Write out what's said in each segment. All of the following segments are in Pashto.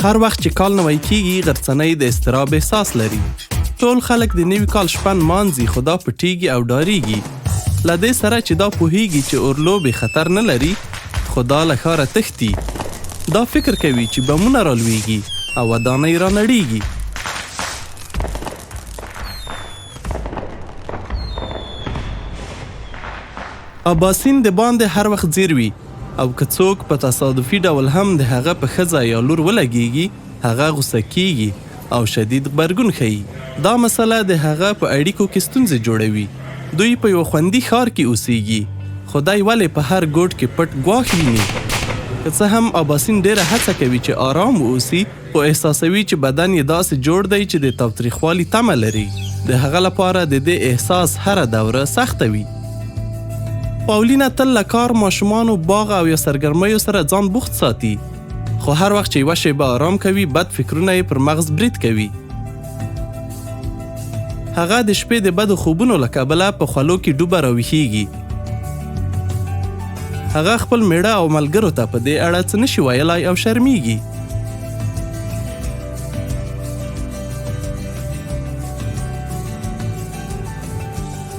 هر وخت چې کال نوی کیږي غرڅنۍ د اضطراب احساس لري. ټول خلک د نوي کال شپه نمانځي خو دا پټیږي او ډاریږي. له دې سره چې دا پوهیږي چې اورلوبې خطر نه لري خو دا له ښاره تښتي. دا فکر کوي چې بمونه رالویږي او ودانۍ رانړیږي. اباسین د باندې هر وخت زیر وي او که څوک په تصادفي ډول هم د هغه په ښځه یا لور ولګیږي هغه غوسه کیږي او شدید غبرګون ښیي. دا مسله د هغه په اړیکو کې ستونزې جوړوي. دوی په یو خوندي ښار کې اوسیږي خو دی ولې په هر ګوټ کې پټ ګواښ ویني. که څه هم اباسین ډیره هڅه کوي چې آرام واوسي خو احساسوي چې بدن یې داسې جوړ دی چې د تاوتریخوالي تمه لري. د هغه لپاره د دې احساس هره دوره سخته وي. پاولینا تل له کار، ماشومانو، باغ او یا سرګرمیو سره ځان بوخت ساتي. خو هر وخت چې یوه شیبه آرام کوي بد فکرونه یې پر مغز برید کوي. هغه د شپې د بدو خوبونو له کبله په خولو کې ډوبه راویښیږي. هغه خپل میړه او ملګرو ته په دې اړه څه نشي ویلی او شرمیږي.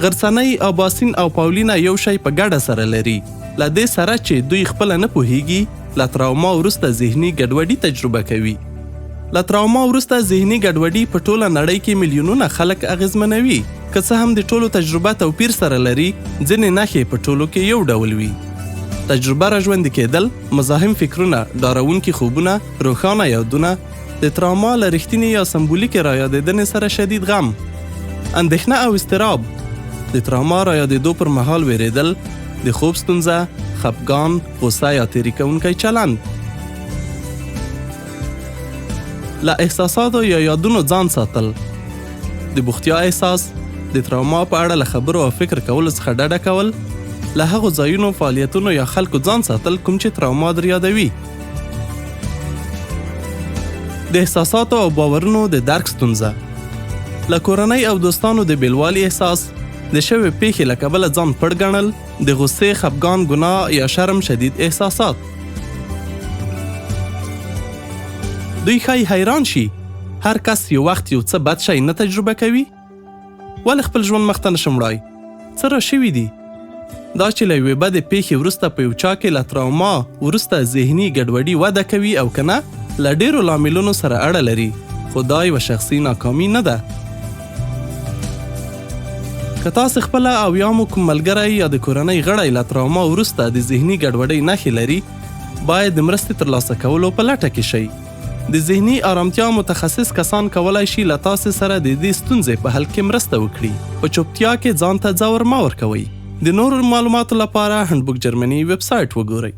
غرڅنۍ، اباسین او پاولینا یو شی په ګډه سره لري. له دې سره چې دوی خپله نه پوهیږي له تراوما وروسته ذهني ګډوډي تجربه کوي. له تراوما وروسته ذهني ګډوډي په ټوله نړۍ کې میلیونونه خلک اغېزمنوي. که څه هم د ټولو تجربه توپیر سره لري، ځینې نښې په ټولو کې یو ډول وي. تجربه را ژوندي کېدل، مزاحم فکرونه، ډارونکي خوبونه، روښانه یادونه، د تراوما له رښتینې یا سمبولیکې رایادېدنې سره شدید غم، اندېښنه او اضطراب، د تراوما را یادېدو پر مهال ویرېدل، د خوب ستونزه، خفګان، غوسه یا تېري کوونکی چلند. له احساساتو یا یادونو ځان ساتل، د بوختیا احساس، د تراوما په اړه له خبرو او فکر کولو څخه ډډه کول، له هغو ځایونو، فعالیتونو یا خلکو ځان ساتل کوم چې تراوما در یادوي. د احساساتو او باورونو د درک ستونزه، له کورنۍ او دوستانو د بیلوالي احساس، د شوې پیښې له کبله ځان پټ ګڼل، د غصې، خفګان، ګناه یا شرم شدید احساسات. دوی ښایي حیران شي هر کس یو وخت یو څه بد شی نه تجربه کوي. ولې خپل ژوند مخته نشم وړای؟ څه را شوي دي؟ دا چې له یوې بدې پیښې وروسته په یو چا کې له تراوما وروسته ذهني ګډوډي وده کوي او که نه له ډېرو لاملونو سره اړه لري، خو دا یوه شخصي ناکامي نه ده. که تاسو خپله او یا مو کوم ملګری یا د کورنۍ غړی له تراوما وروسته د ذهني ګډوډۍ نښې لري، باید د مرستې ترلاسه کولو په لټه کې شئ. د ذهني آرامتیا متخصص کسان کولی شي له تاسو سره د دې ستونزې په حل کې مرسته وکړي. په چوپتیا کې ځان ته ځور مه ورکوئ. د نورو معلوماتو لپاره هندبوک جرمني ویب سایټ وګورئ.